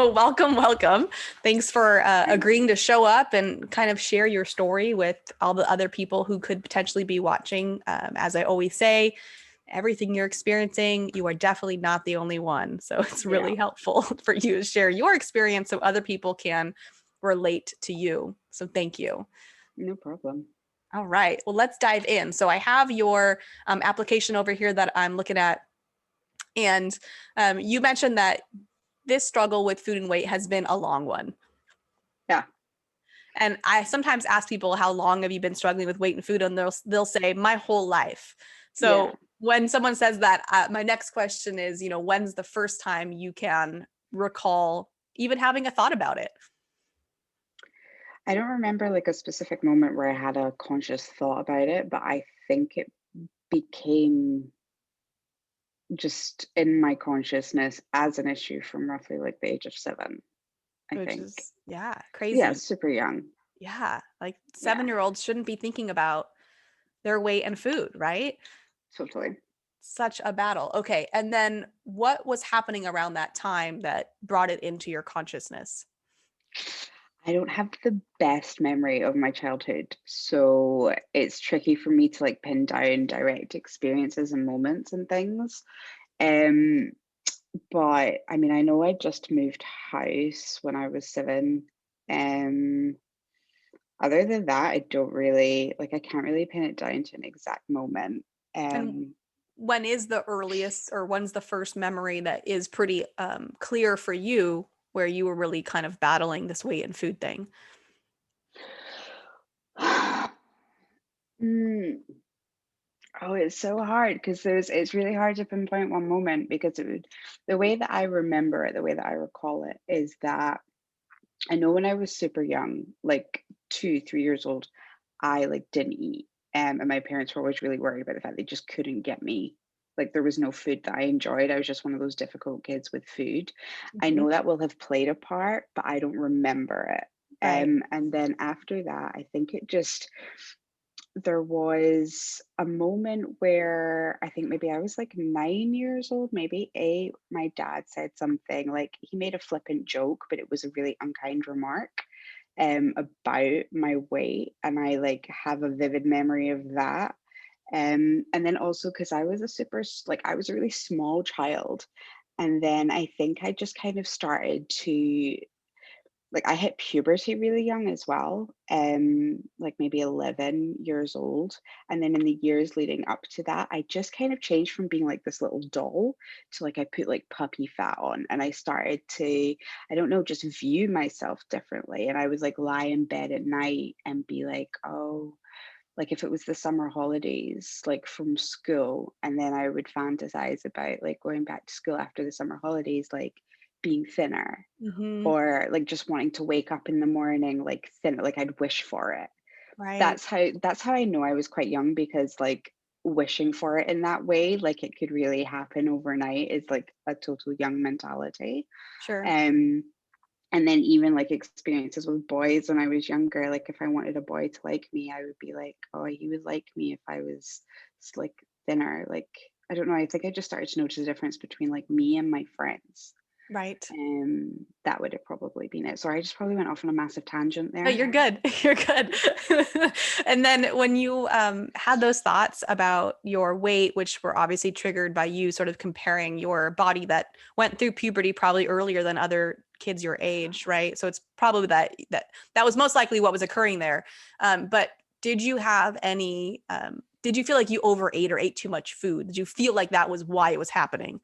Oh, welcome, welcome. Thanks for agreeing to show up and kind of share your story with all the other people who could potentially be watching. As I always say, everything you're experiencing, you are definitely not the only one. So it's Yeah, really helpful for you to share your experience so other people can relate to you. So thank you. no problem. All right. Well, let's dive in. So I have your application over here that I'm looking at. And you mentioned that this struggle with food and weight has been a long one. Yeah. And I sometimes ask people, how long have you been struggling with weight and food? And they'll say, my whole life. Yeah. So when someone says that, my next question is, when's the first time you can recall even having a thought about it? I don't remember like a specific moment where I had a conscious thought about it, but I think it became just in my consciousness as an issue from roughly like the age of 7, I Which think. is, yeah, Yeah, crazy. super young. Yeah. Like Yeah, 7-year-olds shouldn't be thinking about their weight and food, right? totally. Such a battle. Okay. And then what was happening around that time that brought it into your consciousness? I don't have the best memory of my childhood, so it's tricky for me to like pin down direct experiences and moments and things. Um, But I mean, I know I just moved house when I was 7. Um, Other than that, I don't really like I can't really pin it down to an exact moment. And Um, when is the earliest or when's the first memory that is pretty clear for you where you were really kind of battling this weight and food thing? mm, oh, it's so hard because it's really hard to pinpoint one moment because the way that I remember it, the way that I recall it is that I know when I was super young, like 2, 3 years old, I like didn't eat. And my parents were always really worried about the fact they just couldn't get me. Like there was no food that I enjoyed. I was just one of those difficult kids with food. I Mhm. know that will have played a part, but I don't remember it. Right. And then after that, I think it just there was a moment where I think maybe I was like 9 years old, maybe 8. My dad said something like he made a flippant joke, but it was a really unkind remark about my weight. And I like have a vivid memory of that. And then also because I was a like I was a really small child. And then I think I just kind of started to like I hit puberty really young as well, like maybe 11 years old. And then in the years leading up to that, I just kind of changed from being like this little doll to like I put like puppy fat on and I started to, I don't know, just view myself differently. And I was like lie in bed at night and be like, oh, like if it was the summer holidays, like from school, and then I would fantasize about like going back to school after the summer holidays, like being thinner Hmm. or like just wanting to wake up in the morning like thin like I'd wish for it. Right. That's how I know I was quite young because like wishing for it in that way, like it could really happen overnight is like a total young mentality. Sure. Um and then even like experiences with boys when I was younger, like if I wanted a boy to like me, I would be like, oh, he would like me if I was like thinner. Like I don't know, I think I just started to notice the difference between like me and my friends. Right. That would have probably been it. Sorry, I just probably went off on a massive tangent No, there. you're good. You're good. And then when you had those thoughts about your weight, which were obviously triggered by you sort of comparing your body that went through puberty probably earlier than other kids your age, right? So it's probably that was most likely what was occurring there. But did you have any? Did you feel like you overate or ate too much food? Did you feel like that was why it was happening?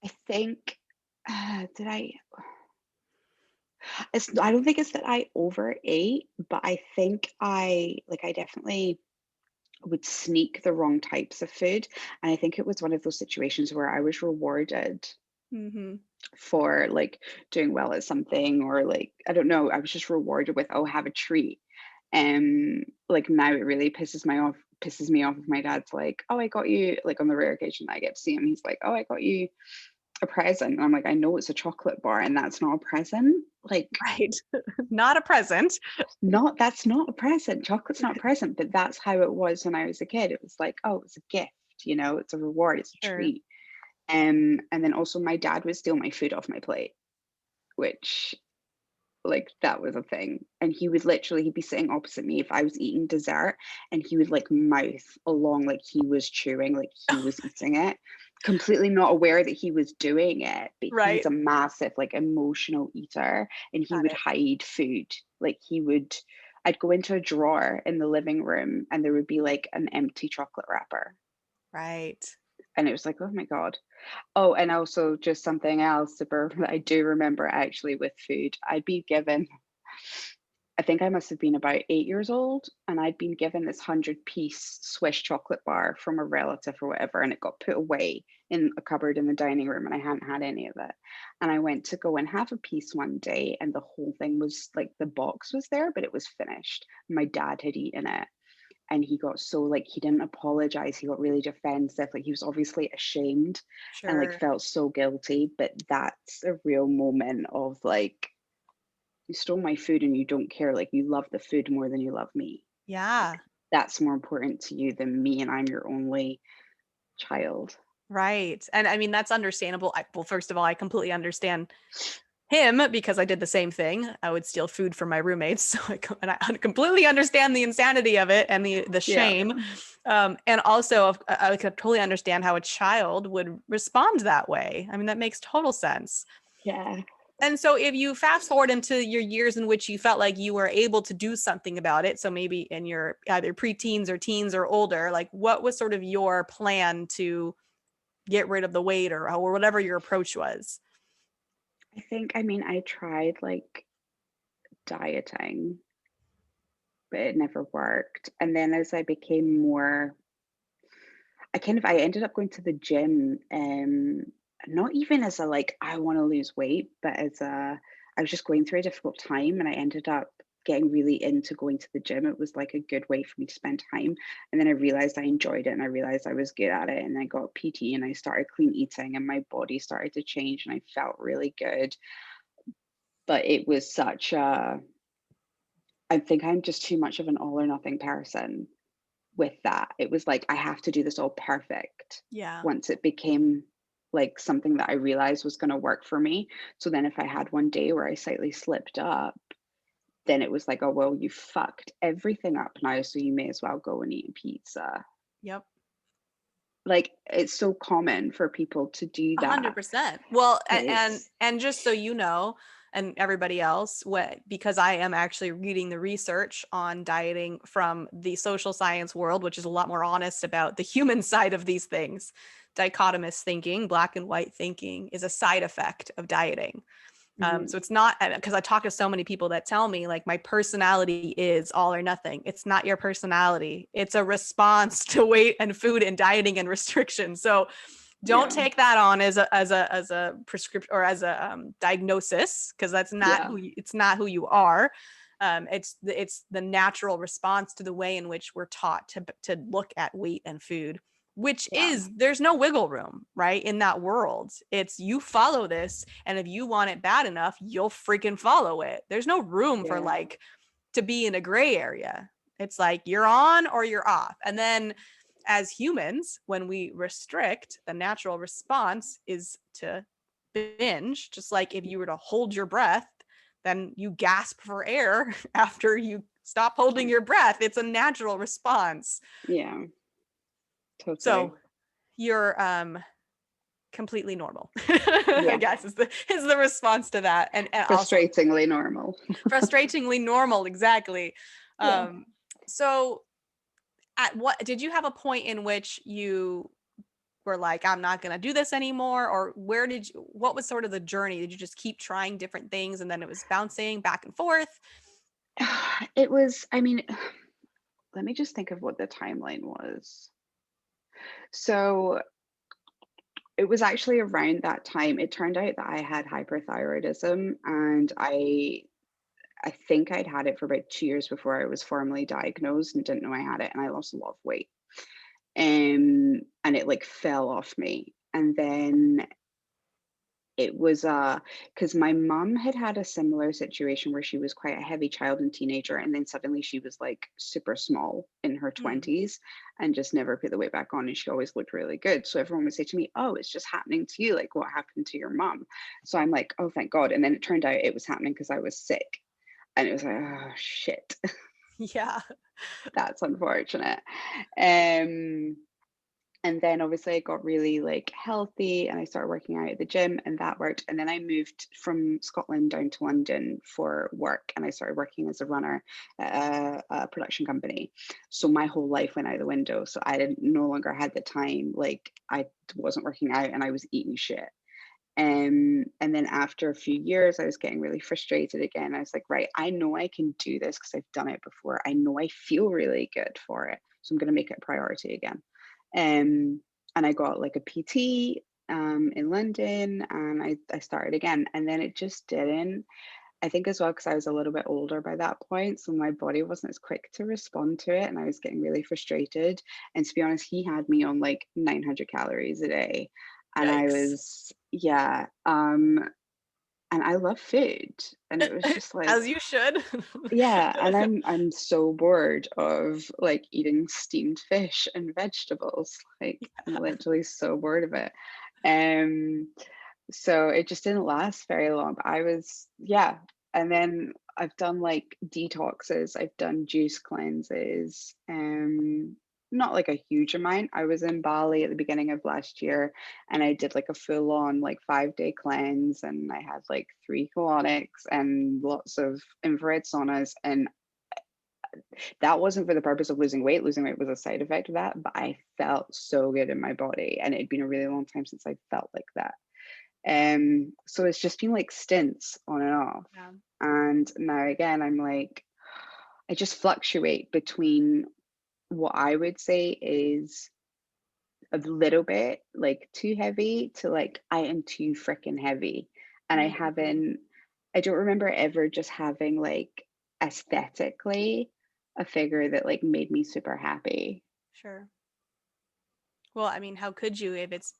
I think, did I? I don't think it's that I overate, but I think I definitely would sneak the wrong types of food. And I think it was one of those situations where I was rewarded Mm-hmm. for like doing well at something, or like, I don't know, I was just rewarded with, oh, have a treat. Like now it really pisses me off if my dad's like, oh, I got you, like on the rare occasion that I get to see him, he's like, oh, I got you a present. And I'm like, I know it's a chocolate bar and that's not a present. Like, Right. Not a present. not that's not a present. Chocolate's not a present, but that's how it was when I was a kid. It was like, oh, it's a gift, it's a reward, it's a Sure. treat. And then also my dad would steal my food off my plate, which, like, that was a thing. And he would literally, he'd be sitting opposite me if I was eating dessert, and he would like mouth along like he was chewing, like he was eating it, completely not aware that he was doing it. But he's Right. a massive, like, emotional eater, and he Got would it. hide food. Like he would, I'd go into a drawer in the living room and there would be like an empty chocolate wrapper. Right. And it was like, oh my God. Oh, and also just something else that I do remember actually with food. I'd be given, I think I must have been about 8 years old, and I'd been given this 100-piece Swiss chocolate bar from a relative or whatever, and it got put away in a cupboard in the dining room, and I hadn't had any of it. And I went to go and have a piece one day, and the whole thing was like the box was there, but it was finished. My dad had eaten it, and he got so, like, he didn't apologize. He got really defensive. Like he was obviously ashamed and like Sure. felt so guilty. But that's a real moment of like, you stole my food and you don't care. Like you love the food more than you love me. Like Yeah. that's more important to you than me, and I'm your only child. Right. And I mean, that's understandable. Well, first of all, I completely understand him because I did the same thing. I would steal food from my roommates. So and I completely understand the insanity of it and the Yeah. shame. And also, I could totally understand how a child would respond that way. I mean, that makes total sense. Yeah. And so, if you fast forward into your years in which you felt like you were able to do something about it, so maybe in your either preteens or teens or older, like what was sort of your plan to get rid of the weight or whatever your approach was? I think, I mean, I tried like dieting, but it never worked. And then as I became more, I ended up going to the gym, not even as a like I want to lose weight, but as a, I was just going through a difficult time, and I ended up getting really into going to the gym. It was like a good way for me to spend time. And then I realized I enjoyed it, and I realized I was good at it, and I got PT, and I started clean eating, and my body started to change, and I felt really good. But it was such a, I think I'm just too much of an all or nothing person with that. It was like, I have to do this all perfect Yeah. once it became like something that I realized was going to work for me. So then if I had one day where I slightly slipped up, then it was like, oh, well, you fucked everything up now. So you may as well go and eat a pizza. Yep. Like it's so common for people to do that. 100%. Well, But and it's, and just so you know, and everybody else, what because I am actually reading the research on dieting from the social science world, which is a lot more honest about the human side of these things. Dichotomous thinking, black and white thinking, is a side effect of dieting. mhm, So it's not because I talk to so many people that tell me like my personality is all or nothing. It's not your personality. It's a response to weight and food and dieting and restriction. So don't yeah, take that on as a prescription or as a diagnosis because that's not yeah, it's not who you are. It's the natural response to the way in which we're taught to look at weight and food, which yeah, is there's no wiggle room, right? In that world, it's you follow this, and if you want it bad enough, you'll freaking follow it. There's no room for yeah, like to be in a gray area. It's like you're on or you're off. And then as humans, when we restrict, the natural response is to binge, just like if you were to hold your breath, then you gasp for air after you stop holding your breath. It's a natural response. yeah, So totally. you're completely normal. I Yeah, guess is the response to that, and also frustratingly normal. frustratingly normal. Exactly. Yeah. Um, so, at what did you have a point in which you were like, I'm not going to do this anymore, or where did you? What was sort of the journey? Did you just keep trying different things, and then it was bouncing back and forth? It was, I mean, let me just think of what the timeline was. So it was actually around that time. It turned out that I had hyperthyroidism, and I think I'd had it for about 2 years before I was formally diagnosed and didn't know I had it, and I lost a lot of weight. And it like fell off me. And then It was, because my mom had had a similar situation where she was quite a heavy child and teenager, and then suddenly she was, like, super small in her Mm. 20s and just never put the weight back on, and she always looked really good. So everyone would say to me, "Oh, it's just happening to you, like, what happened to your mom?" So I'm like, "Oh, thank God," and then it turned out it was happening because I was sick, and it was like, "Oh, shit." Yeah. That's unfortunate. Um and then obviously I got really like healthy and I started working out at the gym and that worked. And then I moved from Scotland down to London for work and I started working as a runner at a production company. So my whole life went out the window. So I didn't no longer had the time. Like I wasn't working out and I was eating shit. And then after a few years, I was getting really frustrated again. I was like, right, I know I can do this because I've done it before. I know I feel really good for it. So I'm going to make it a priority again. And I got like a PT in London and I started again. And then it just didn't. I think as well because I was a little bit older by that point. So my body wasn't as quick to respond to it. And I was getting really frustrated. And to be honest, he had me on like 900 calories a day. And I Yikes. was, yeah. And I love food. And it was just like, As you should. yeah, and I'm so bored of like eating steamed fish and vegetables. Like I'm literally so bored of it. Um, so it just didn't last very long. But I was, yeah. And then I've done like detoxes, I've done juice cleanses, not like a huge amount. I was in Bali at the beginning of last year and I did like a full on like 5 day cleanse and I had like 3 colonics and lots of infrared saunas. And that wasn't for the purpose of losing weight. Losing weight was a side effect of that, but I felt so good in my body. And it'd been a really long time since I felt like that. So it's just been like stints on and off. Yeah. And now again, I'm like, I just fluctuate between what I would say is a little bit like too heavy to like I am too freaking heavy. And Mhm. I don't remember ever just having like aesthetically a figure that like made me super happy. Sure. Well, I mean, how could you if it's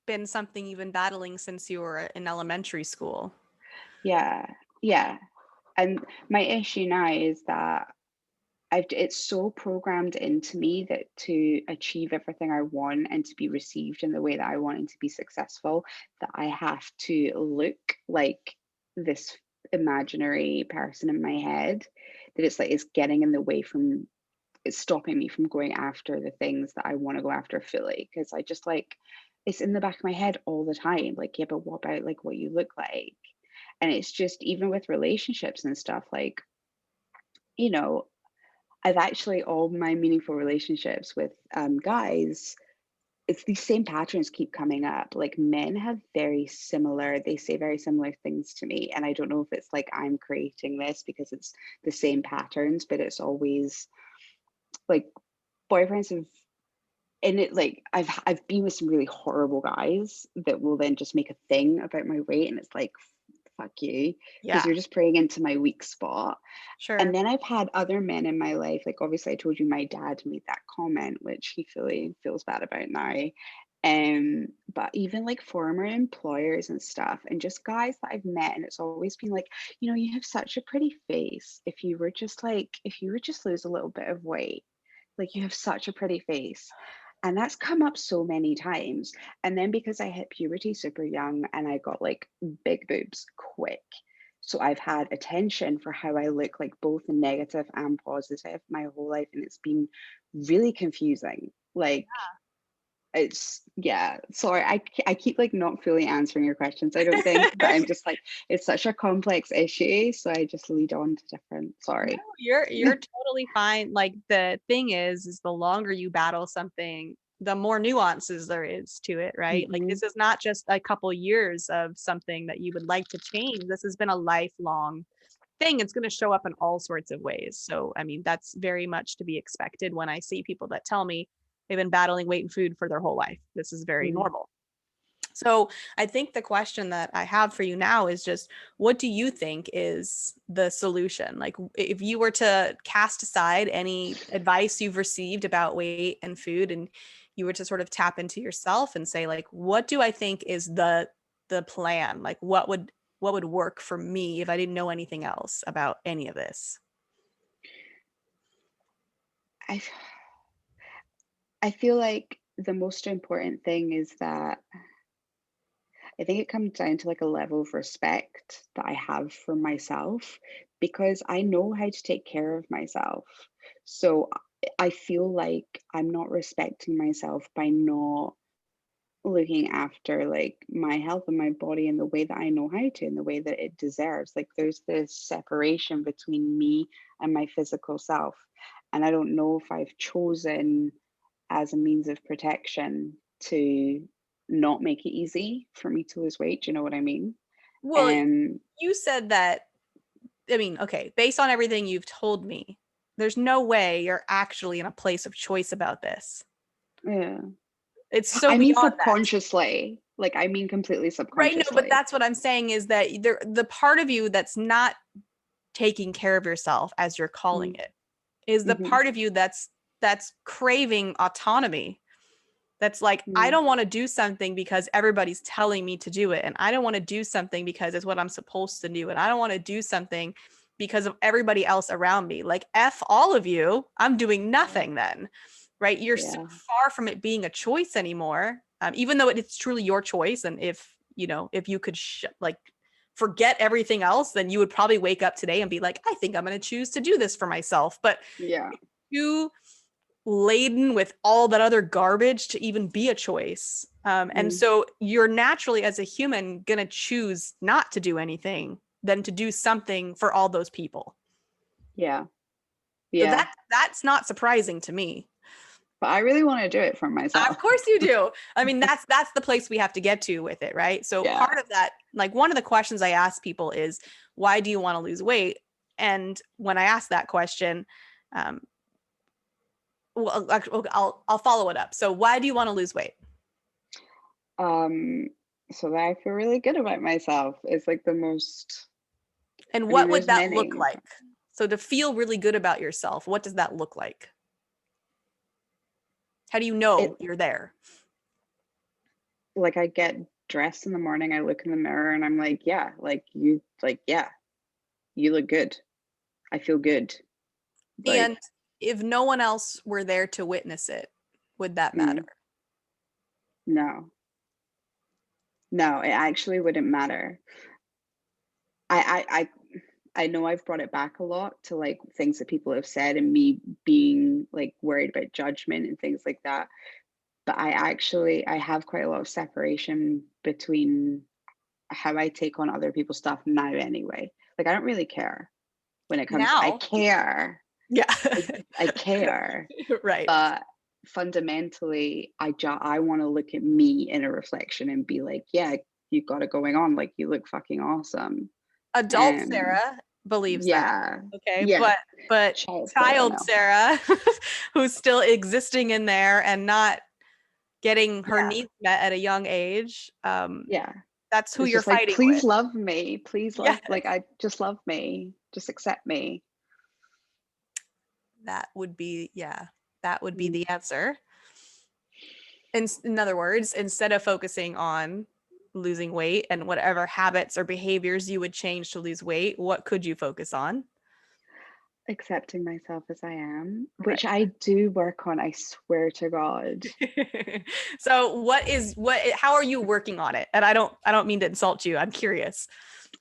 been something you've been battling since you were in elementary school? Yeah. Yeah. And my issue now is that it's so programmed into me that to achieve everything I want and to be received in the way that I want and to be successful, that I have to look like this imaginary person in my head, that it's like it's getting in the way from it's stopping me from going after the things that I want to go after fully. Cause I just like it's in the back of my head all the time. Like, yeah, but what about like what you look like? And it's just even with relationships and stuff, like, you know, I've actually all my meaningful relationships with guys, it's these same patterns keep coming up. Like men have very similar, they say very similar things to me. And I don't know if it's like I'm creating this because it's the same patterns, but it's always like boyfriends have and it like I've been with some really horrible guys that will then just make a thing about my weight and it's like fuck you because Yeah, you're just preying into my weak spot. And sure. then I've had other men in my life, like obviously I told you my dad made that comment, which he fully feels bad about now. But even like former employers and stuff, and just guys that I've met, and it's always been like, you have such a pretty face. If you would just lose a little bit of weight, like you have such a pretty face. And that's come up so many times. And then because I hit puberty super young and I got like big boobs quick. So I've had attention for how I look, like both negative and positive my whole life. And it's been really confusing. Like it's, yeah, sorry, I keep like not fully answering your questions, I don't think, but I'm just like, it's such a complex issue. So I just lead on to different, No, sorry. you're totally fine. Like the thing is the longer you battle something, the more nuances there is to it, right? Like Hmm. this is not just a couple years of something that you would like to change. This has been a lifelong thing. It's going to show up in all sorts of ways. So, I mean, that's very much to be expected when I see people that tell me they've been battling weight and food for their whole life. This is very Hmm. normal. So I think the question that I have for you now is just what do you think is the solution? Like if you were to cast aside any advice you've received about weight and food and you were to sort of tap into yourself and say like what do I think is the the plan? Like what would work for me if I didn't know anything else about any of this? I I feel like the most important thing is that I think it comes down to like a level of respect that I have for myself because I know how to take care of myself. So I feel like I'm not respecting myself by not looking after like my health and my body in the way that I know how to, in the way that it deserves. Like there's this separation between me and my physical self. And I don't know if I've chosen as a means of protection to not make it easy for me to lose weight. Do you know what I mean? Well, Um, you said that, I mean, okay, based on everything you've told me, there's no way you're actually in a place of choice about this. yeah. It's so I mean beyond that. subconsciously. Like I mean completely Right? No, but subconsciously. that's what I'm saying is that the part of you that's not taking care of yourself, as you're calling Mm, it, is the mhm, part of you that's craving autonomy. That's like, I mm, don't want to do something because everybody's telling me to do it. And I don't want to do something because it's what I'm supposed to do. And I don't want to do something because of everybody else around me. Like, F all of you, I'm doing yeah, nothing then, right? You're so yeah, far from it being a choice anymore, even though it's truly your choice. And if you could like forget everything else, then you would probably wake up today and be like, I think I'm going to choose to do this for myself. But yeah. you laden with all that other garbage to even be a choice. And Mm, so you're naturally, as a human, going to choose not to do anything than to do something for all those people. yeah, So yeah. that's not surprising to me. But I really want to do it for myself. Of course you do. I mean, that's the place we have to get to with it, right? So Yeah. part of that, like one of the questions I ask people is, why do you want to lose weight? And when I ask that question, um, well, I'll follow it up. So why do you want to lose weight? Um, so that I feel really good about myself is like the most, And I mean, what would there's that look many. like? So to feel really good about yourself, what does that look like? How do you It know you're there? like I get dressed in the morning, I look in the mirror and I'm like, yeah, yeah, you look good. I feel good. And Like, if no one else were there to witness it, would that matter? mm, no, no, it actually wouldn't matter. I know I've brought it back a lot to like things that people have said and me being like worried about judgment and things like that. But I have quite a lot of separation between how I take on other people's stuff now anyway. Like I don't really care when it comes I Now, care. yeah. I care, Right. but fundamentally I want to look at me in a reflection and be like, yeah, you got it going on. Like you look fucking awesome. Adult Um Sarah believes that. yeah. Okay. Yeah. But Child Sarah child now. Sarah, who's still existing in there and not getting her Yeah. needs met at a young age, Yeah. that's who It's you're just like, fighting please with. love me. Please Yeah. love, like, I just love me. Just accept me. That would be, yeah, that would be Mm. the answer. In other words, instead of focusing on losing weight and whatever habits or behaviors you would change to lose weight, what could you focus on? Accepting myself as I am, which Right. I do work on, I swear to God. So how are you working on it? And I don't mean to insult you. I'm curious.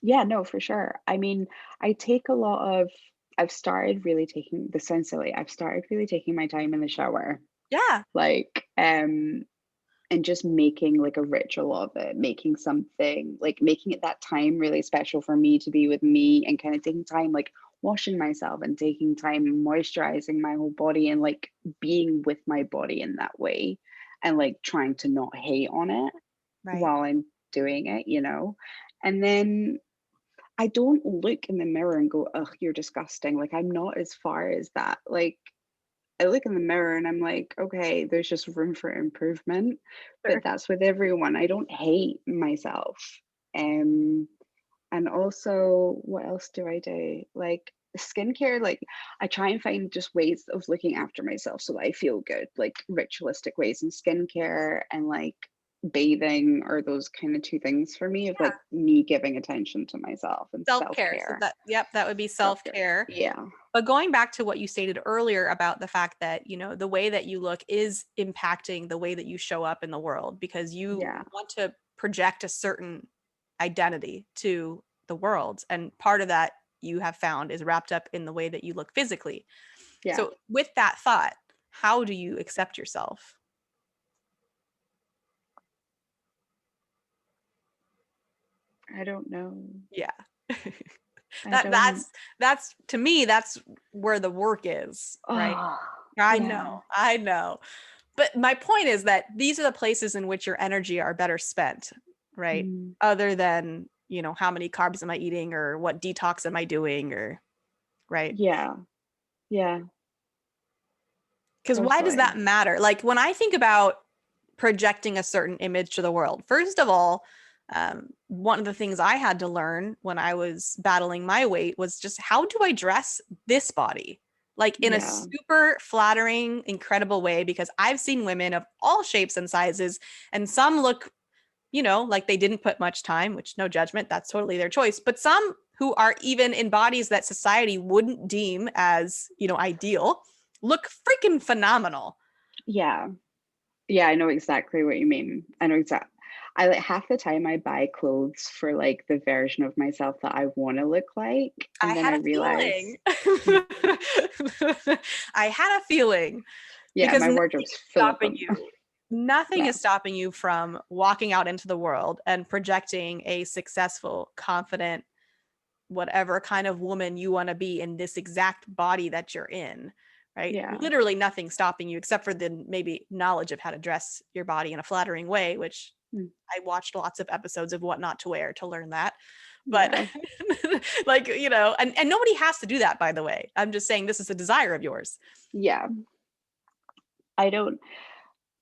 Yeah, no, for sure. I mean, I take a lot of, I've started really taking, this sounds silly, I've started really taking my time in the shower. Yeah. Like, and just making like a ritual of it, making something like making it that time really special for me to be with me and kind of taking time, like washing myself and taking time moisturizing my whole body and like being with my body in that way and like trying to not hate on it Right. while I'm doing it, you know? And then I don't look in the mirror and go, ugh, you're disgusting. Like I'm not as far as that. Like I look in the mirror and I'm like, okay, there's just room for improvement. But Sure. that's with everyone. I don't hate myself. Um, and also, what else do I do? Like skincare, like I try and find just ways of looking after myself so that I feel good, like ritualistic ways in skincare and like bathing are those kind of two things for me, of like me giving attention to myself and Self-care. So self-care. that, yep, that would be Self-care. self-care. Yeah. But going back to what you stated earlier about the fact that, the way that you look is impacting the way that you show up in the world, because you Yeah. want to project a certain identity to the world. And part of that, you have found, is wrapped up in the way that you look physically. Yeah. So with that thought, how do you accept yourself? I don't know. Yeah. I that don't. that's to me, that's where the work is, right? Oh, I know, yeah. I know. But my point is that these are the places in which your energy are better spent, right? Mm, Other than, how many carbs am I eating, or what detox am I doing, or right? yeah. Yeah. Because why does Totally. that matter? Like when I think about projecting a certain image to the world, first of all, one of the things I had to learn when I was battling my weight was just, how do I dress this body? Like in a Yeah. super flattering, incredible way, because I've seen women of all shapes and sizes, and some look, like they didn't put much time, which, no judgment, that's totally their choice. But some who are even in bodies that society wouldn't deem as, ideal, look freaking phenomenal. Yeah. Yeah, I know exactly what you mean. I know exactly. I like half the time I buy clothes for like the version of myself that I want to look like, I and then had I a realize, feeling. I had a feeling, yeah, because my nothing wardrobe's is full of stopping them. you. Nothing Yeah, is stopping you from walking out into the world and projecting a successful, confident, whatever kind of woman you want to be in this exact body that you're in, right? yeah, Literally nothing stopping you, except for the maybe knowledge of how to dress your body in a flattering way, which mm, I watched lots of episodes of What Not to Wear to learn that. But yeah, like, and nobody has to do that, by the way. I'm just saying this is a desire of yours. yeah. I don't.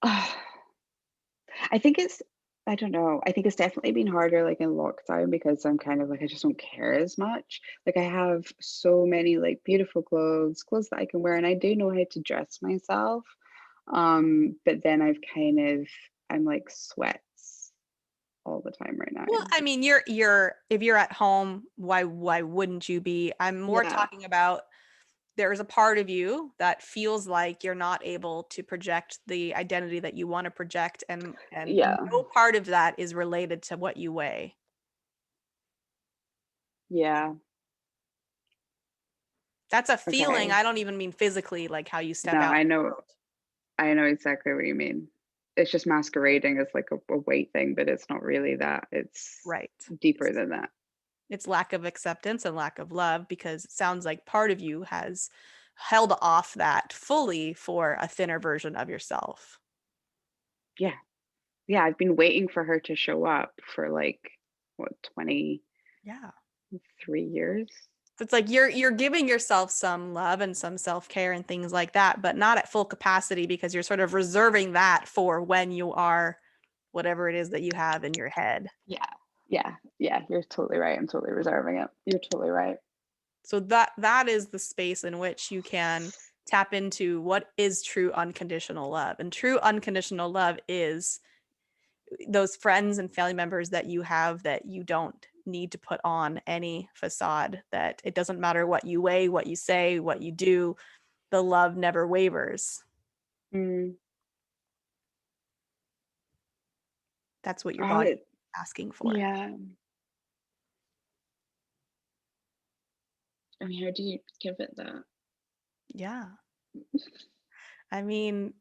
I think it's. I don't know. I think it's definitely been harder like in lockdown because I'm kind of like I just don't care as much. Like I have so many like beautiful clothes that I can wear, and I do know how to dress myself. But then I'm like sweats all the time right now. Well, I mean, you're if you're at home, why wouldn't you be? I'm more Yeah, talking about, there's a part of you that feels like you're not able to project the identity that you want to project, and yeah, no part of that is related to what you weigh. yeah. That's a feeling. Okay. I don't even mean physically, like how you No, step out I in the know world. I know exactly what you mean. It's just masquerading as like a weight thing, but it's not really that. It's Right. deeper It's than that. it's lack of acceptance and lack of love, because it sounds like part of you has held off that fully for a thinner version of yourself. Yeah. Yeah, I've been waiting for her to show up for like what, 23 Yeah. years? So it's like you're giving yourself some love and some self-care and things like that, but not at full capacity, because you're sort of reserving that for when you are whatever it is that you have in your head. Yeah. Yeah. Yeah, you're totally right. I'm totally reserving it. You're totally right. So that is the space in which you can tap into what is true unconditional love. And true unconditional love is those friends and family members that you have, that you don't need to put on any facade, that it doesn't matter what you weigh, what you say, what you do, the love never wavers. Mm. That's what your Oh, body is asking for. yeah. I mean, how do you give it that? Yeah. I mean,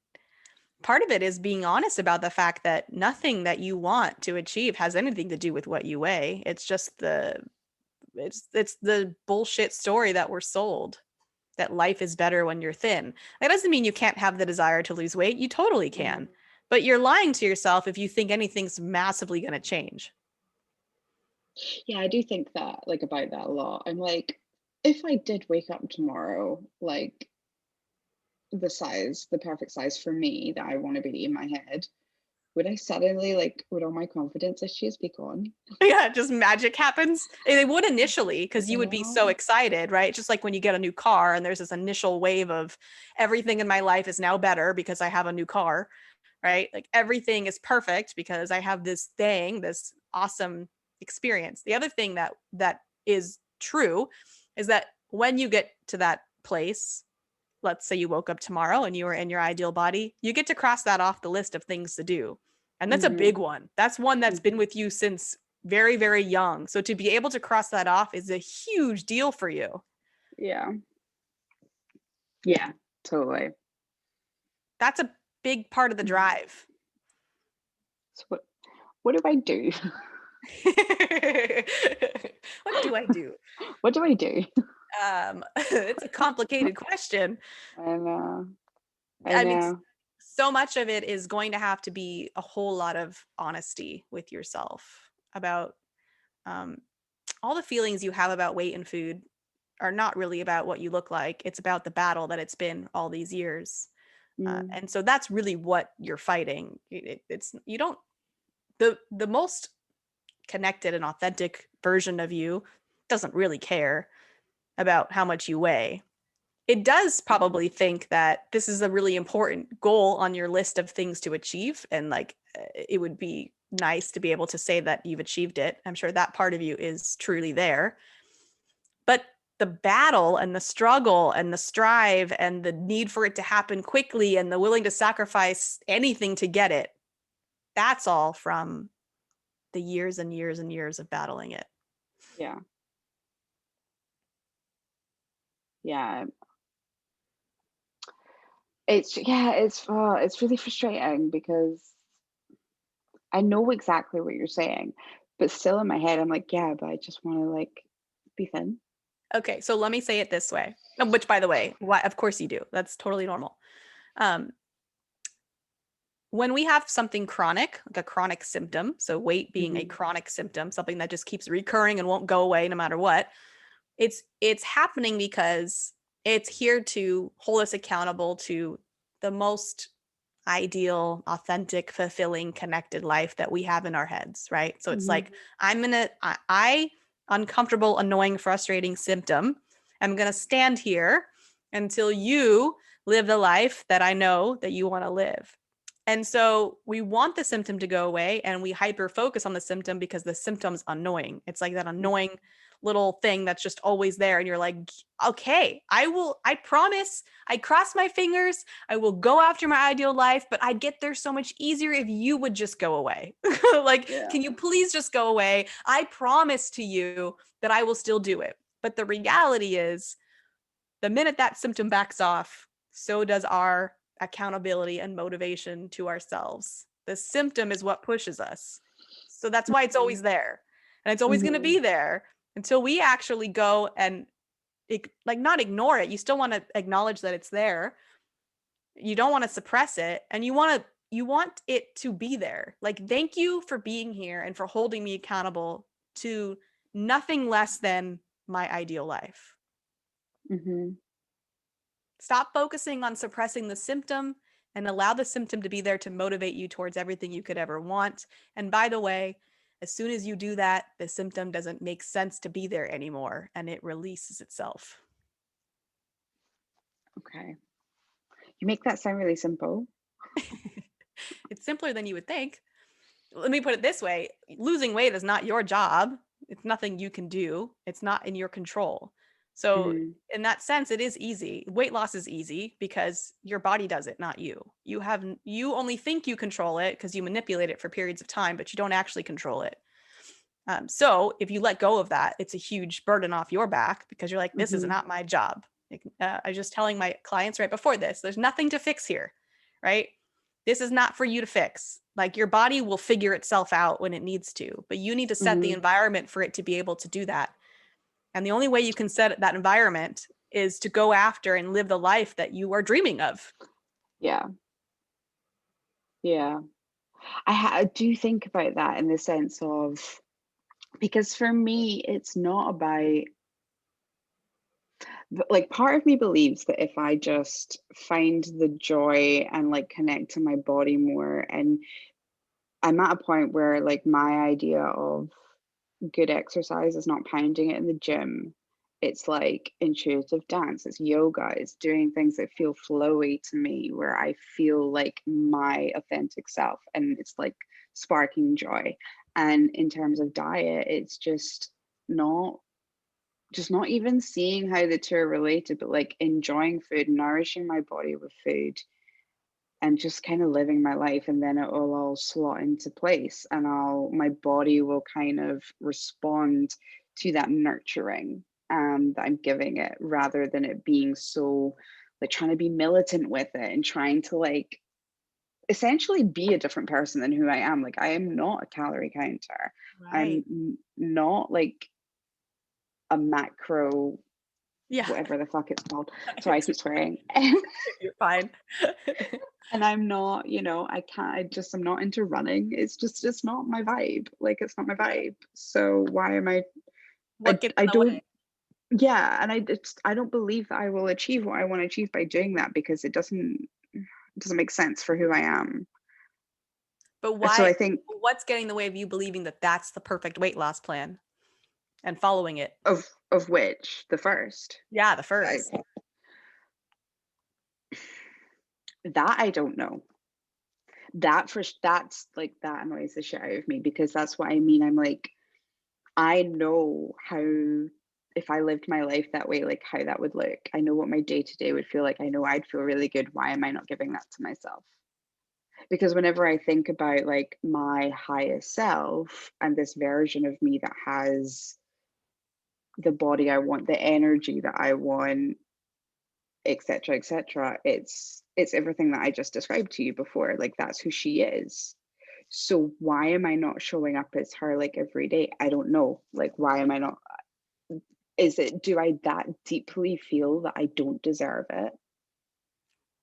part of it is being honest about the fact that nothing that you want to achieve has anything to do with what you weigh. It's just it's the bullshit story that we're sold, that life is better when you're thin. That doesn't mean you can't have the desire to lose weight. You totally Yeah. can. But you're lying to yourself if you think anything's massively going to change. Yeah, I do think that like about that a lot. I'm like, if I did wake up tomorrow, like the perfect size for me that I want to be in my head, would I suddenly like would all my confidence issues be gone? Yeah, just magic happens. And it would initially, because you You would be so know? excited, right? Just like when you get a new car and there's this initial wave of everything in my life is now better because I have a new car. right? Like everything is perfect because I have this thing, this awesome experience. The other thing that is true is that when you get to that place, let's say you woke up tomorrow and you were in your ideal body, you get to cross that off the list of things to do. And that's a Mm-hmm. big one. That's one that's been with you since very, very young. So to be able to cross that off is a huge deal for you. Yeah. Yeah, totally. That's a big part of the Mhm. drive. So what do I do? What do I do? What do I do? It's a complicated question. I know. I I mean, know. so much of it is going to have to be a whole lot of honesty with yourself about um, all the feelings you have about weight and food are not really about what you look like. It's about the battle that it's been all these years. Mm, And so that's really what you're fighting. It's you don't the most connected and authentic version of you doesn't really care about how much you weigh. It does mhm. probably think that this is a really important goal on your list of things to achieve, and like it would be nice to be able to say that you've achieved it. I'm sure that part of you is truly there. But the battle and the struggle and the strive and the need for it to happen quickly and the willing to sacrifice anything to get it, that's all from the years and years and years of battling it. Yeah. Yeah. It's really frustrating because I know exactly what you're saying, but still in my head I'm like, yeah, but I just want to like be thin. Okay, so let me say it this way, which by the way, why, of course you do. That's totally normal. Um, when we have something chronic, like a chronic symptom, so weight being a Hmm. chronic symptom, something that just keeps recurring and won't go away no matter what, it's happening because it's here to hold us accountable to the most ideal, authentic, fulfilling, connected life that we have in our heads, right? So it's Hmm. like I'm gonna I uncomfortable, annoying, frustrating symptom. I'm gonna stand here until you live the life that I know that you want to live. And so we want the symptom to go away and we hyper focus on the symptom because the symptom's annoying. It's like that annoying little thing that's just always there. And you're like, okay, I promise, I cross my fingers, I will go after my ideal life, but I'd get there so much easier if you would just go away. Like, Yeah. can you please just go away? I promise to you that I will still do it. But the reality is, the minute that symptom backs off, so does our accountability and motivation to ourselves. The symptom is what pushes us. So that's why it's always there. And it's always going to Hmm. be there until we actually go and like not ignore it. You still want to acknowledge that it's there. You don't want to suppress it and you want it to be there. Like thank you for being here and for holding me accountable to nothing less than my ideal life. Hmm. Stop focusing on suppressing the symptom and allow the symptom to be there to motivate you towards everything you could ever want. And by the way, as soon as you do that, the symptom doesn't make sense to be there anymore and it releases itself. Okay. You make that sound really simple. It's simpler than you would think. Let me put it this way, losing weight is not your job. It's nothing you can do, it's not in your control. So, Hmm. in that sense, it is easy. Weight loss is easy because your body does it, not you. You only think you control it because you manipulate it for periods of time, but you don't actually control it. So if you let go of that, it's a huge burden off your back because you're like, this is Hmm. not my job. I was just telling my clients right before this, there's nothing to fix here, right? This is not for you to fix. Like your body will figure itself out when it needs to, but you need to set the Hmm. environment for it to be able to do that. And the only way you can set that environment is to go after and live the life that you are dreaming of. Yeah. Yeah. I do think about that in the sense of, because for me, it's not about, like, part of me believes that if I just find the joy and like connect to my body more, and I'm at a point where like my idea of good exercise is not pounding it in the gym. It's like intuitive dance, it's yoga, it's doing things that feel flowy to me, where I feel like my authentic self and it's like sparking joy. And in terms of diet, it's not not even seeing how the two are related, but like enjoying food, nourishing my body with food, and just kind of living my life, and then it will all slot into place, and my body will kind of respond to that nurturing that I'm giving it, rather than it being so like trying to be militant with it and trying to like essentially be a different person than who I am. Like I am not a calorie counter. Right. I'm not like a macro Yeah. whatever the fuck it's called. Sorry, I It's keep swearing. you're fine. And I'm not, I can't, I'm not into running. It's not my vibe. Like it's not my vibe. So why am I, What gets I in the don't, way? yeah. And I don't believe that I will achieve what I want to achieve by doing that, because it doesn't make sense for who I am. But So why I think what's getting in the way of you believing that that's the perfect weight loss plan and following it? of which the first, Yeah, the I, first. that I don't know. That's like, that annoys the shit out of me, because that's what I mean. I'm like, I know how, if I lived my life that way, like how that would look. I know what my day to day would feel like. I know I'd feel really good. Why am I not giving that to myself? Because whenever I think about like my highest self and this version of me that has the body I want, the energy that I want, etc., etc., it's everything that I just described to you before. Like that's who she is. So why am I not showing up as her like every day? I don't know. Like why am I not? Do I that deeply feel that I don't deserve it?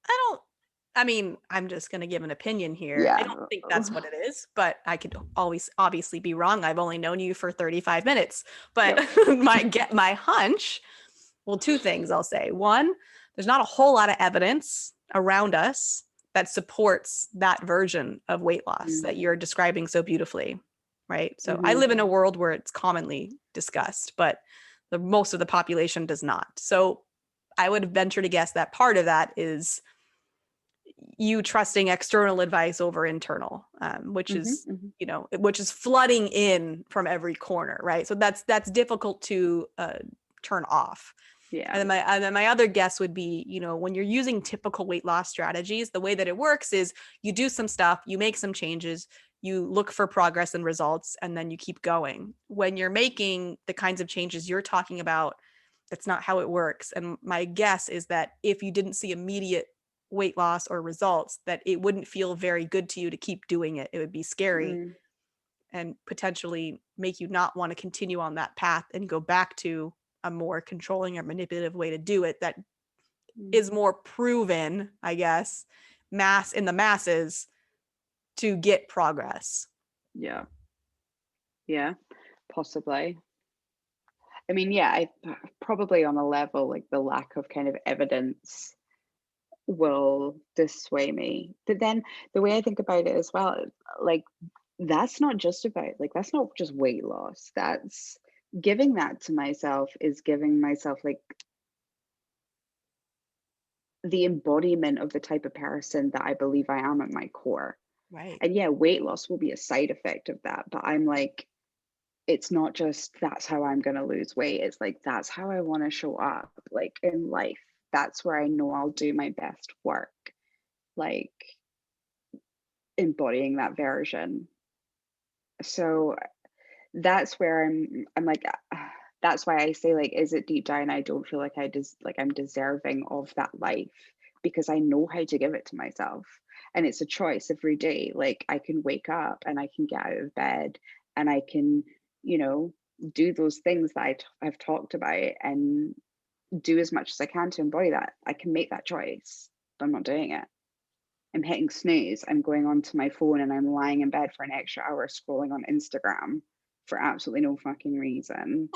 I don't I mean, I'm just going to give an opinion here. I Yeah. don't think that's what it is, but I could always obviously be wrong. I've only known you for 35 minutes, but Yep. my hunch, well, two things I'll say. One, there's not a whole lot of evidence around us that supports that version of weight loss Mm, that you're describing so beautifully, right? So I mhm, live in a world where it's commonly discussed, but most of the population does not. So I would venture to guess that part of that is you trusting external advice over internal, which mhm, is mhm. which is flooding in from every corner, right? So that's difficult to turn off. Yeah. And then my other guess would be, when you're using typical weight loss strategies, the way that it works is you do some stuff, you make some changes, you look for progress and results, and then you keep going. When you're making the kinds of changes you're talking about, that's not how it works. And my guess is that if you didn't see immediate weight loss or results, that it wouldn't feel very good to you to keep doing it. It would be scary Mm, and potentially make you not want to continue on that path and go back to a more controlling or manipulative way to do it that mm. is more proven, I guess, mass in the masses to get progress. Yeah. Yeah. Possibly. I mean, yeah, I probably on a level like the lack of kind of evidence will dissuade me. But then the way I think about it as well, like that's not just weight loss. That's giving that to myself is giving myself like the embodiment of the type of person that I believe I am at my core. Right. And yeah, weight loss will be a side effect of that. But I'm like, it's not just that's how I'm going to lose weight. It's like, that's how I want to show up like in life. That's where I know I'll do my best work, like embodying that version. So that's where I'm like, that's why I say like, is it deep down? I don't feel like like I'm deserving of that life, because I know how to give it to myself, and it's a choice every day. Like I can wake up and I can get out of bed and I can, you know, do those things that I've talked about and do as much as I can to embody that. I can make that choice, but I'm not doing it. I'm hitting snooze. I'm going onto my phone and I'm lying in bed for an extra hour scrolling on Instagram for absolutely no fucking reason.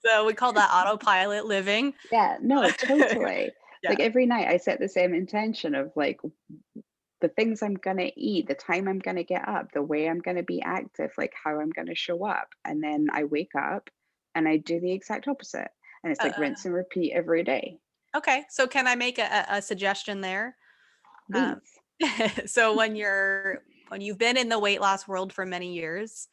So we call that autopilot living. Yeah, no, totally. Yeah. Like every night I set the same intention of like the things I'm gonna eat, the time I'm gonna get up, the way I'm gonna be active, like how I'm gonna show up. And then I wake up, and I do the exact opposite. And it's like Uh, rinse and repeat every day. okay, so can I make a suggestion there? Um, Please. so when you've been in the weight loss world for many years,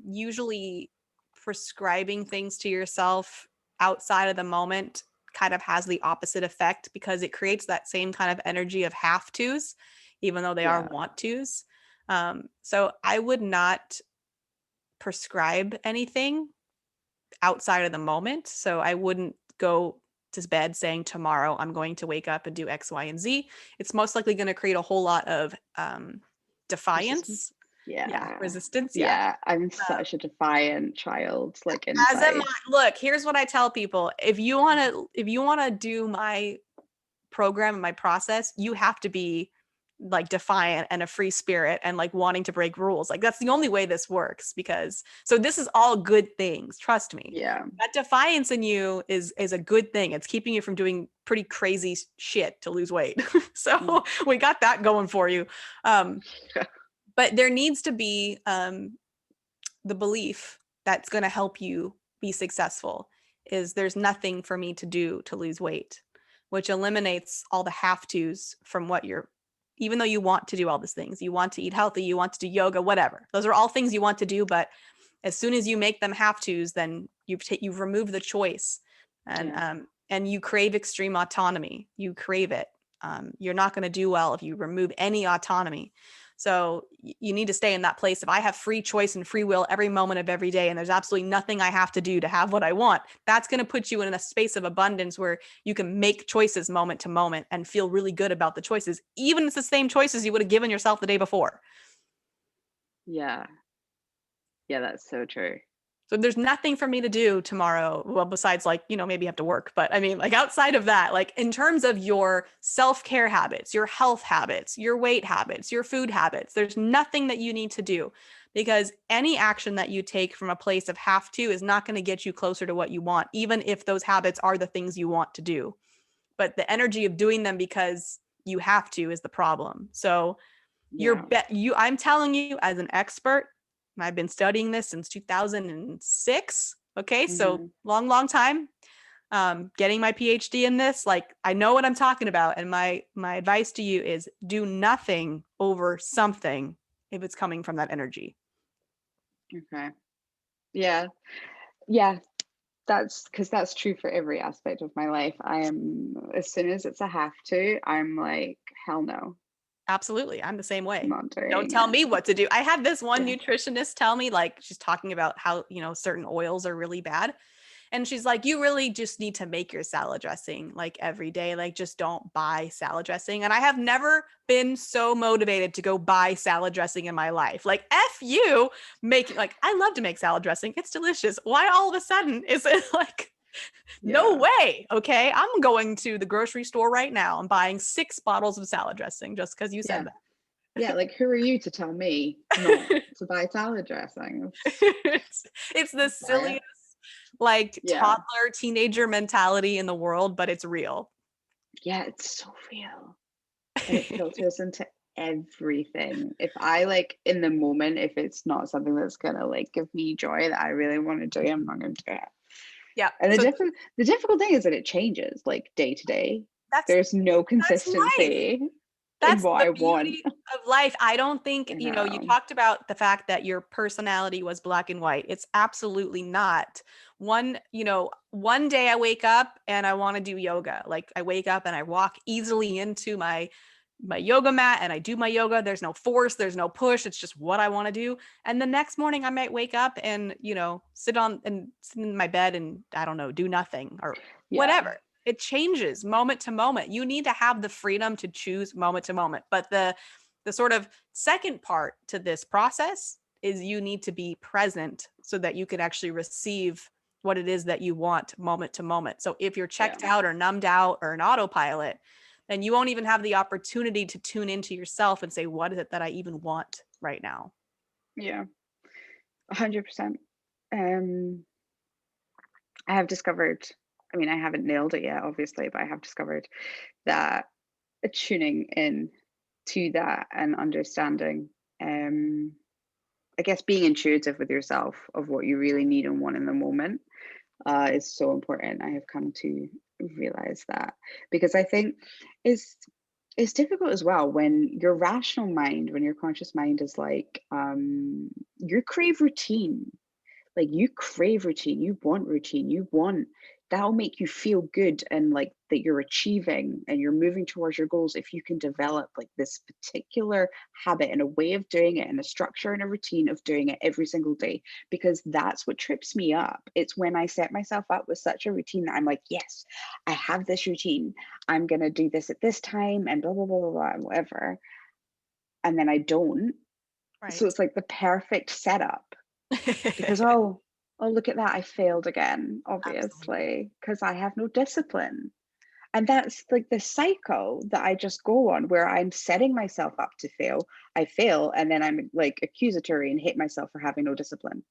usually prescribing things to yourself outside of the moment kind of has the opposite effect because it creates that same kind of energy of have tos, even though they are Yeah. want tos. So I would not prescribe anything outside of the moment. So I wouldn't go to bed saying tomorrow I'm going to wake up and do X, Y, and Z. It's most likely going to create a whole lot of Resistance. defiance. Yeah, Yeah. resistance. Yeah. Yeah. I'm Uh, such a defiant child, like as am inside. I. Look, here's what I tell people: if you want to do my program and my process, you have to be like defiant and a free spirit and like wanting to break rules. Like that's the only way this works because so this is all good things, trust me. Yeah. That defiance in you is a good thing. It's keeping you from doing pretty crazy shit to lose weight. Mm. So we got that going for you. Um, but there needs to be the belief that's going to help you be successful is there's nothing for me to do to lose weight, which eliminates all the have tos from what you're, even though you want to do all these things, you want to eat healthy, you want to do yoga, whatever. Those are all things you want to do, but as soon as you make them have tos, then you've removed the choice, Yeah. and you crave extreme autonomy. You crave it. You're not going to do well if you remove any autonomy. So you need to stay in that place. If I have free choice and free will every moment of every day, and there's absolutely nothing I have to do to have what I want, that's going to put you in a space of abundance where you can make choices moment to moment and feel really good about the choices, even if it's the same choices you would have given yourself the day before. Yeah. Yeah, that's so true. So there's nothing for me to do tomorrow. Well, besides like, maybe you have to work. But I mean, like outside of that, like in terms of your self care habits, your health habits, your weight habits, your food habits, there's nothing that you need to do because any action that you take from a place of have to is not going to get you closer to what you want, even if those habits are the things you want to do. But the energy of doing them because you have to is the problem. So Yeah. I'm telling you as an expert, and I've been studying this since 2006. Okay, so Hmm. long time. Getting my PhD in this, like I know what I'm talking about, and my advice to you is do nothing over something if it's coming from that energy. Okay. Yeah. Yeah. That's because that's true for every aspect of my life. I am, as soon as it's a have to, I'm like, hell no, Absolutely. I'm the same I'm way. not Don't doing tell it. me what to do. I had this one Yeah. nutritionist tell me, like, she's talking about how, certain oils are really bad. And she's like, you really just need to make your salad dressing like every day. Like, just don't buy salad dressing. And I have never been so motivated to go buy salad dressing in my life. Like, F you making, like, I love to make salad dressing. It's delicious. Why all of a sudden is it like, no Yeah. way. Okay. I'm going to the grocery store right now and buying 6 bottles of salad dressing just because you Yeah. said Yeah. Like, who are you to tell me not that. to buy salad dressing? It's the Buy it. silliest, like Yeah. toddler teenager mentality in the world, but it's real. Yeah. It's so real. And it filters into everything. If I like in the moment, if it's not something that's gonna like give me joy that I really want to do, I'm not gonna do it. Yeah. And So the difficult thing is that it changes like day to day. that's There's no that's life. consistency in That's what the I want. beauty of life. I don't think, You you know. talked about the fact that your personality was black and white. It's absolutely not. One day I wake up and I want to do yoga. Like I wake up and I walk easily into my yoga mat and I do my yoga. There's no force, there's no push. It's just what I want to do. And the next morning I might wake up and, sit in my bed and I don't know, do nothing or Yeah. whatever. It changes moment to moment. You need to have the freedom to choose moment to moment. But the sort of second part to this process is you need to be present so that you can actually receive what it is that you want moment to moment. So if you're Yeah. checked out or numbed out or an autopilot, then you won't even have the opportunity to tune into yourself and say, what is it that I even want right now? Yeah. 100%. Um, I have discovered, I mean, I haven't nailed it yet, obviously, but I have discovered that tuning in to that and understanding um I guess being intuitive with yourself of what you really need and want in the moment is so important. I have come to realize that because I think it's it's difficult as well when your rational mind, when your conscious mind is like, you crave routine. Like you crave routine, you want routine, you want that'll make you feel good and like that you're achieving and you're moving towards your goals if you can develop like this particular habit and a way of doing it and a structure and a routine of doing it every single day. Because that's what trips me up. It's when I set myself up with such a routine that I'm like, yes, I have this routine. I'm gonna do this at this time and blah blah blah blah blah and whatever. And then I don't. So Right. it's like the perfect setup because, oh, look at that, I failed again, Absolutely. obviously, because I have no discipline. And that's like the cycle that I just go on where I'm setting myself up to fail. I fail, and then I'm like accusatory and hate myself for having no discipline.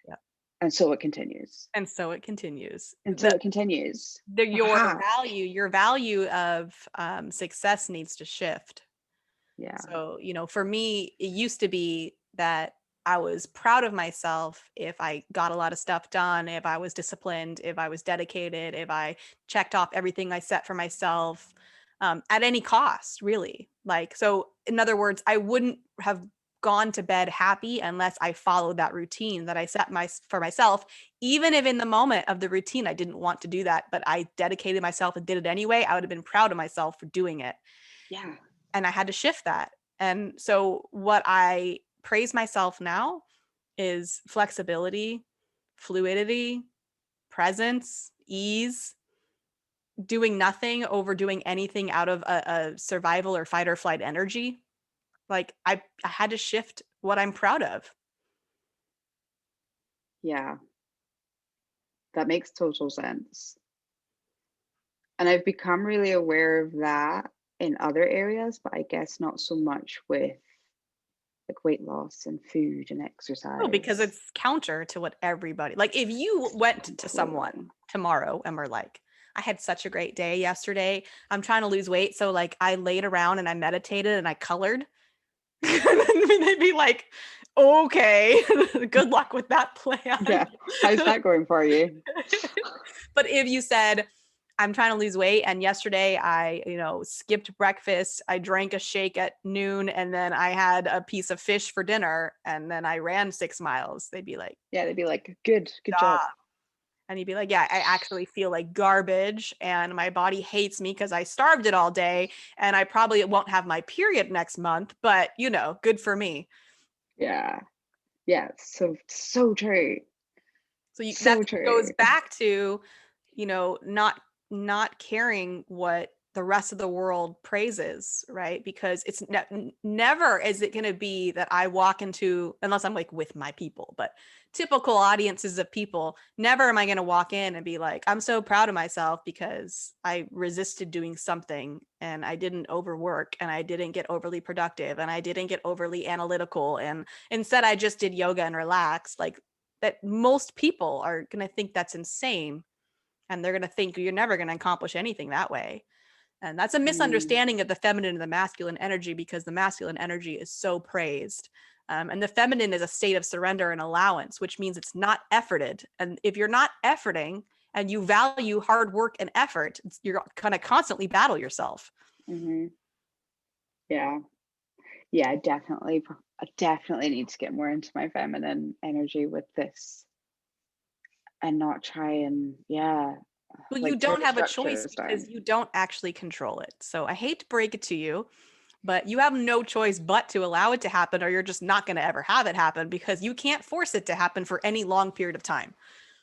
Yeah. And so it continues And so it continues. until it continues. Aha. Your value of success needs to shift. Yeah. So, for me, it used to be that I was proud of myself if I got a lot of stuff done, if I was disciplined, if I was dedicated, if I checked off everything I set for myself, at any cost, really. Like, so in other words, I wouldn't have gone to bed happy unless I followed that routine that I set for myself, even if in the moment of the routine I didn't want to do that, but I dedicated myself and did it anyway. I would have been proud of myself for doing it, Yeah. and I had to shift that. And so what I praise myself now is flexibility, fluidity, presence, ease, doing nothing over doing anything out of a survival or fight or flight energy. Like I had to shift what I'm proud of. Yeah. That makes total sense. And I've become really aware of that in other areas, but I guess not so much with like weight loss and food and Oh, because exercise. it's counter to what everybody, like if you went to someone Completely. tomorrow and were like, I had such a great day yesterday. I'm trying to lose weight. So like I laid around and I meditated and I colored. I mean, they'd be like, okay, good luck with that plan. Yeah. How's that going for you? But if you said, I'm trying to lose weight, and yesterday I, skipped breakfast, I drank a shake at noon, and then I had a piece of fish for dinner, and then I ran 6 miles, they'd be like, Yeah, they'd be like, good job. stop. And you'd be like, yeah, I actually feel like garbage and my body hates me because I starved it all day and I probably won't have my period next month, but good for me. Yeah. Yeah. So true. So that So goes true. back to, not caring what the rest of the world praises, right? Because it's never is it going to be that I walk into, unless I'm like with my people, but typical audiences of people, never am I going to walk in and be like, I'm so proud of myself because I resisted doing something and I didn't overwork and I didn't get overly productive and I didn't get overly analytical, and instead I just did yoga and relaxed. Like, that most people are going to think that's insane, and they're going to think you're never going to accomplish anything that way. And that's a Mm, misunderstanding of the feminine and the masculine energy, because the masculine energy is so praised. And the feminine is a state of surrender and allowance, which means it's not efforted. And if you're not efforting and you value hard work and effort, you're going to constantly battle yourself. hmm. Yeah. Yeah, I definitely need to get more into my feminine energy with this and not try and, yeah, Well, you like turn don't the have a choice structures because down. you don't actually control it. So I hate to break it to you, but you have no choice but to allow it to happen, or you're just not going to ever have it happen because you can't force it to happen for any long period of time.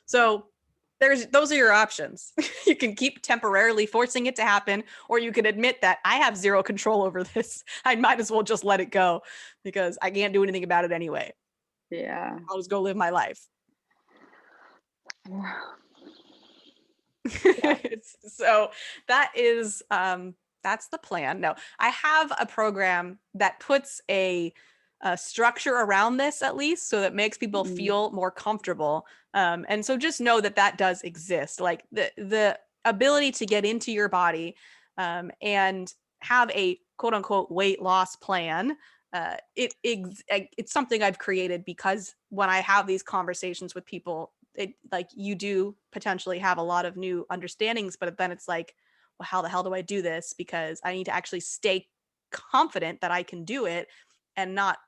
So those are your options. You can keep temporarily forcing it to happen, or you can admit that I have zero control over this. I might as well just let it go because I can't do anything about it anyway. Yeah. I'll just go live my life. Yeah. So that is that's the plan. No, I have a program that puts a structure around this, at least, so that makes people Mm, feel more comfortable. And so just know that that does exist, like the ability to get into your body and have a quote unquote weight loss plan it's something I've created because when I have these conversations with people, it like you do potentially have a lot of new understandings, but then it's like, well, how the hell do I do this? Because I need to actually stay confident that I can do it and not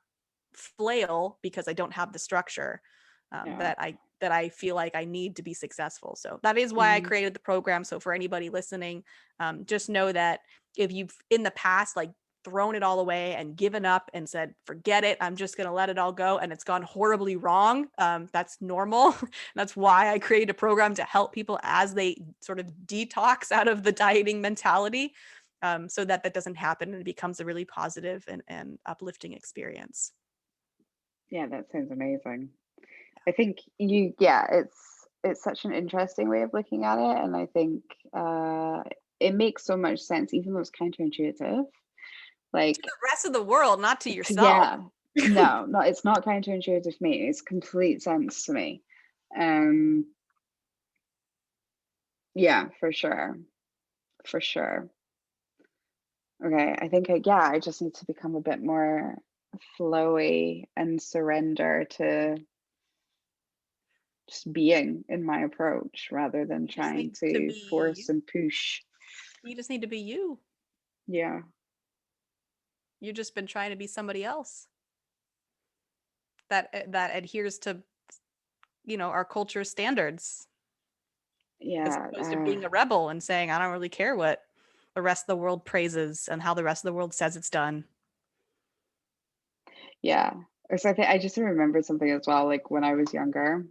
flail because I don't have the structure Yeah. that I feel like I need to be successful. So that is why I Mhm. created the program. So for anybody listening, just know that if you've in the past like thrown it all away and given up and said, forget it, I'm just going to let it all go, and it's gone horribly wrong, that's normal. That's why I created a program to help people as they sort of detox out of the dieting mentality, so that that doesn't happen and it becomes a really positive and uplifting experience. Yeah, that sounds amazing. I think yeah, it's such an interesting way of looking at it, and I think it makes so much sense, even though it's counterintuitive. To Like, the rest of the world, not to yourself. yeah, no, it's not counterintuitive to me. It's complete sense to me. Um, yeah, for sure. Okay, I think yeah, I just need to become a bit more flowy and surrender to just being in my approach rather than You just trying need to to be force you. and push. You just need to be you. Yeah, You've just been trying to be somebody else that adheres to, our culture standards, as yeah, opposed to being a rebel and saying, I don't really care what the rest of the world praises and how the rest of the world says it's done. yeah. So I just remembered something as well. Like when I was younger,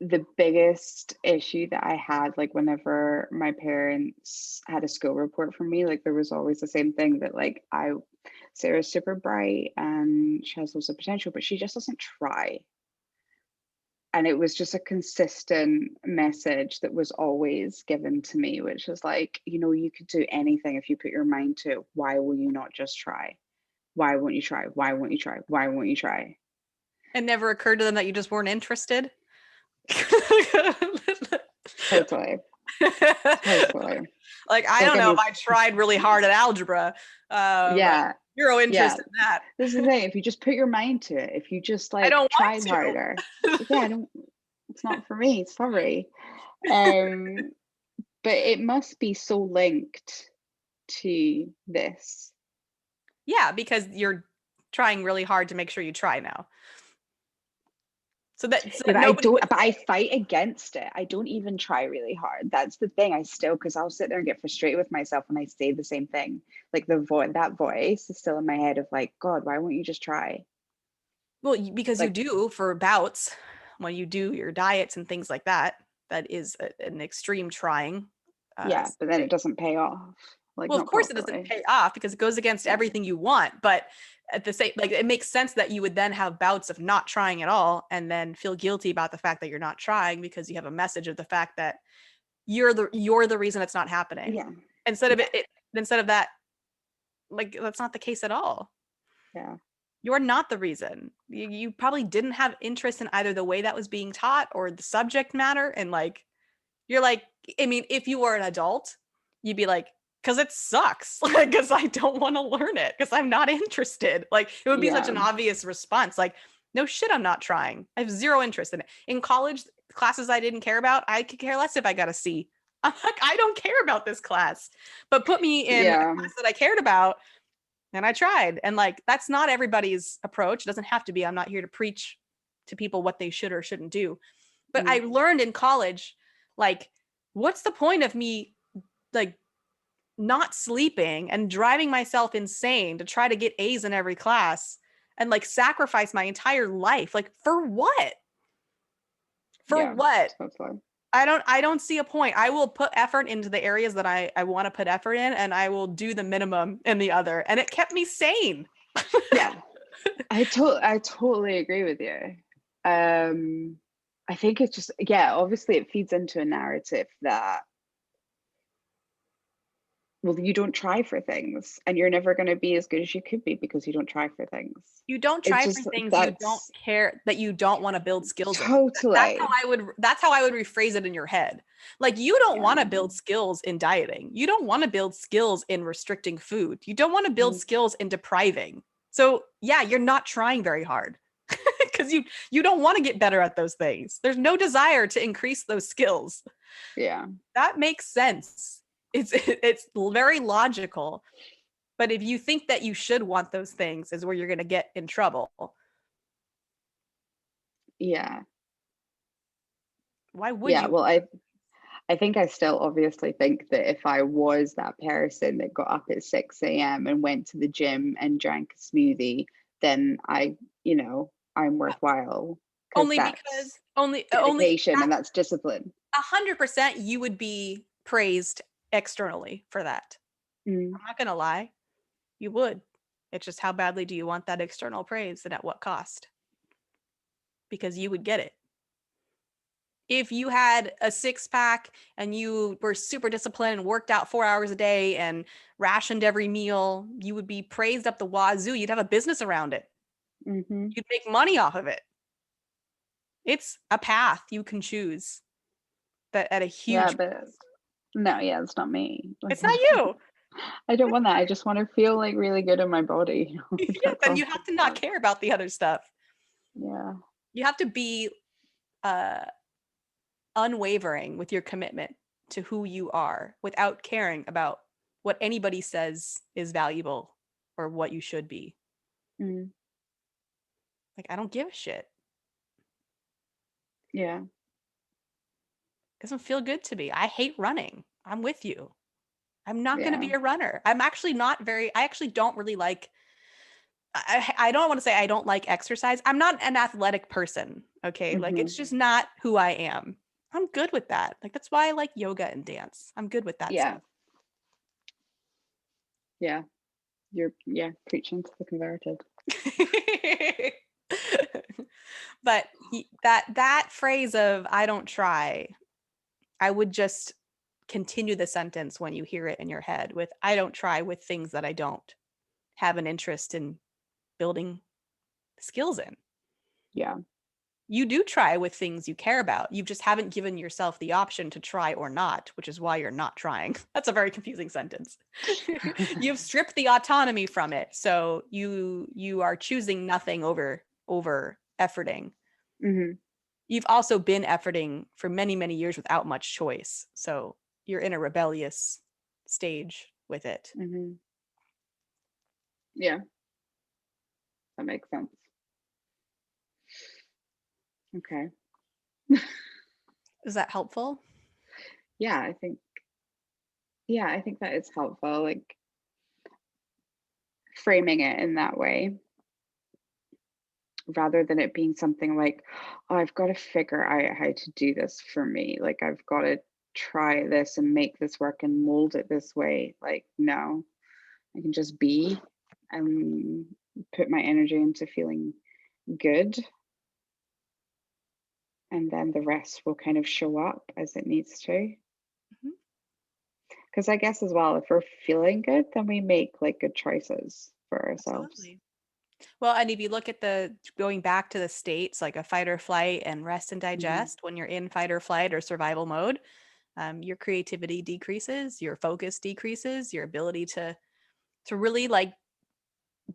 the biggest issue that I had, like whenever my parents had a school report for me, like there was always the same thing that like Sarah's super bright and she has lots of potential, but she just doesn't try. And it was just a consistent message that was always given to me, which is like, you could do anything if you put your mind to it. Why will you not just try? Why won't you try? Why won't you try? Why won't you try? It never occurred to them that you just weren't interested. Totally, totally. Like, I Like don't I know if mean, I tried really hard at algebra, but yeah, zero yeah. interest in that. This is the thing. If you just put your mind to it, if you just I like don't tried want harder, yeah, to. I don't. It's not for me. Sorry. Um, but it must be so linked to this. Yeah, because you're trying really hard to make sure you try now. So Yeah, that but I nobody don't. can But I say, fight against it. I don't even try really hard. That's the thing. I still, because I'll sit there and get frustrated with myself when I say the same thing. Like that voice is still in my head of like, God, why won't you just try? well, because you Like, do for bouts when you do your diets and things like that. That is an extreme trying. yeah, but then Thing. it doesn't pay off. Like, Well, of not course, it doesn't properly. pay off because it goes against Yeah, everything you want. But at the same, like, it makes sense that you would then have bouts of not trying at all, and then feel guilty about the fact that you're not trying because you have a message of the fact that you're the reason it's not happening. yeah, Instead of yeah, instead of that, like, that's not the case at all. yeah, You're not the reason. You probably didn't have interest in either the way that was being taught or the subject matter. And like, you're like, I mean, if you were an adult, you'd be like, because it sucks. Like, because I don't want to learn it, because I'm not interested. Like, it would be such yeah, an obvious response. Like, no shit, I'm not trying. I have zero interest in it. In college, classes I didn't care about, I could care less if I got a C. I'm like, I don't care about this class. But put me in a yeah. class that I cared about, and I tried. And like, that's not everybody's approach. It doesn't have to be. I'm not here to preach to people what they should or shouldn't do. But I Mm, learned in college, like, what's the point of me like not sleeping and driving myself insane to try to get A's in every class and like sacrifice my entire life? Like, for what? For yeah, what? totally. I don't see a point. I will put effort into the areas that I want to put effort in, and I will do the minimum in the other. And it kept me sane. Yeah, I totally agree with you. Um, I think it's just, yeah, obviously it feeds into a narrative that well, you don't try for things, and you're never going to be as good as you could be because you don't try for things. You don't It's try for just things you don't that's care that you don't want to build skills in. totally, That's how I would rephrase it in your head. Like you don't yeah. want to build skills in dieting. You don't want to build skills in restricting food. You don't want to build Mm, skills in depriving. So, yeah, you're not trying very hard because you don't want to get better at those things. There's no desire to increase those skills. yeah, That makes sense. It's very logical. But if you think that you should want those things is where you're going to get in trouble. yeah, Why would yeah. you? Well, I think I still obviously think that if I was that person that got up at 6 a.m. and went to the gym and drank a smoothie, then I'm worthwhile because Only that's because only dedication and that's discipline. 100% you would be praised externally for that. Mm, I'm not going to lie. You would. It's just how badly do you want that external praise and at what cost? Because you would get it. If you had a six pack and you were super disciplined and worked out 4 hours a day and rationed every meal, you would be praised up the wazoo. You'd have a business around it. hmm. You'd make money off of it. It's a path you can choose, but at a Yeah, huge but cost. no, yeah, it's not me. Like It's not you. I don't want that. I just want to feel like really good in my body. Like, Yeah, that's then all you I have to not want. care about the other stuff. Yeah. You have to be uh, unwavering with your commitment to who you are without caring about what anybody says is valuable or what you should be. Mm, Like, I don't give a shit. yeah. It doesn't feel good to me. I hate running. I'm with you. I'm not going to Yeah. be a runner. I'm actually not very, I actually don't really like, I don't want to say I don't like exercise. I'm not an athletic person. Okay. Like, Hmm. it's just not who I am. I'm good with that. Like, that's why I like yoga and dance. I'm good with that Yeah. stuff. Yeah. You're preaching to the converted. But that phrase of I don't try, I would just continue the sentence when you hear it in your head with I don't try with things that I don't have an interest in building skills in. Yeah. You do try with things you care about. You just haven't given yourself the option to try or not, which is why you're not trying. That's a very confusing sentence. You've stripped the autonomy from it, so you are choosing nothing over efforting. Hmm. You've also been efforting for many, many years without much choice. So you're in a rebellious stage with it. Hmm. Yeah. That makes sense. Okay. Is that helpful? Yeah, I think that is helpful, like framing it in that way rather than it being something like, oh, I've got to figure out how to do this for me. Like I've got to try this and make this work and mold it this way. Like, no, I can just be and put my energy into feeling good. And then the rest will kind of show up as it needs to. Mhm. Because I guess as well, if we're feeling good, then we make like good choices for ourselves. Absolutely. Well, and if you look at the going back to the states, like a fight or flight and rest and Hmm. digest, when you're in fight or flight or survival mode, your creativity decreases, your focus decreases, your ability to really like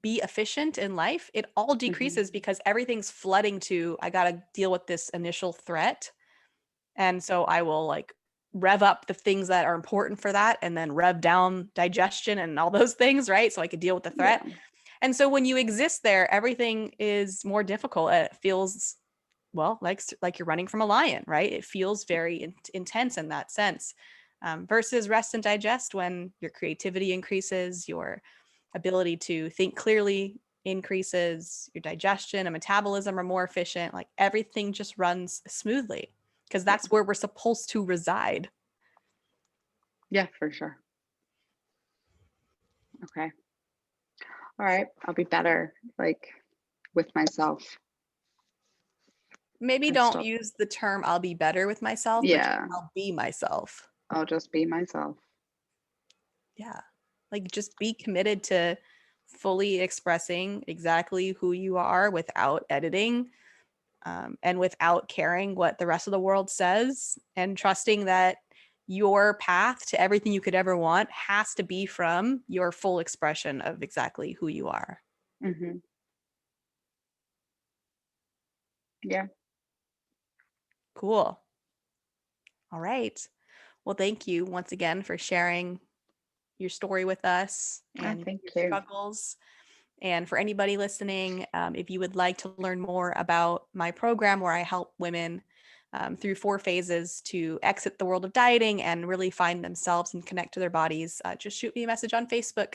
be efficient in life, it all Hmm. decreases because everything's flooding to I got to deal with this initial threat. And so I will like rev up the things that are important for that and then rev down digestion and all those things, right? So I could deal with the threat. Yeah. And so when you exist there, everything is more difficult. It feels well like you're running from a lion, right? It feels very intense in that sense. Versus rest and digest when your creativity increases, your ability to think clearly increases, your digestion and metabolism are more efficient. Like everything just runs smoothly because Yeah. that's where we're supposed to reside. Yeah, for sure. Okay. All right. I'll be better like with myself. Maybe I don't stop. use the term I'll be better with myself, but just Yeah. I'll be myself. I'll just be myself. Yeah. Like just be committed to fully expressing exactly who you are without editing, and without caring what the rest of the world says, and trusting that your path to everything you could ever want has to be from your full expression of exactly who you are. Hmm. Yeah. Cool. All right. Well, thank you once again for sharing your story with us and Thank your you. struggles. And for anybody listening, if you would like to learn more about my program where I help women through 4 phases to exit the world of dieting and really find themselves and connect to their bodies, just shoot me a message on Facebook.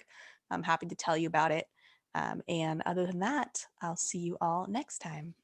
I'm happy to tell you about it. And other than that, I'll see you all next time.